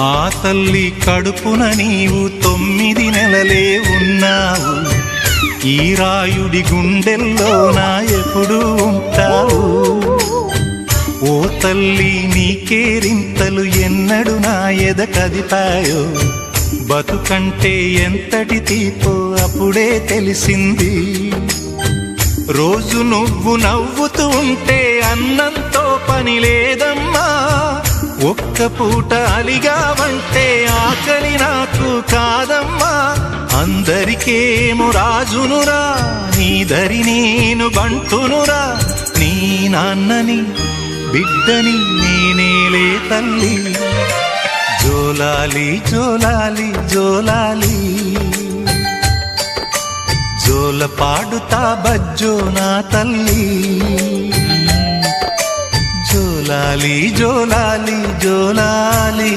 ఆ తల్లి కడుపున నీవు 9 నెలలే ఉన్నావు. ఈ రాయుడి గుండెల్లో నా ఎప్పుడు ఉంటావు. ఓ తల్లి నీకేరింతలు ఎన్నడు నా ఎద కదిపాయో. బతుకంటే ఎంతటి తీపో అప్పుడే తెలిసింది. రోజు నువ్వు నవ్వుతూ ఉంటే అన్నంతో పని లేదమ్మా. ఒక్క పూట అలిగావంటే ఆకలి నాకు కాదమ్మా. అందరికేమో రాజునురా, నీ దరి నేను బంటునురా. నీ నాన్నని బిడ్డని నేనేలే తల్లి. జోలాలి జోలాలి జోలాలి, జోల పాడుతా బజ్జో నా తల్లి. జోలాలి జోలాలి జోలాలి.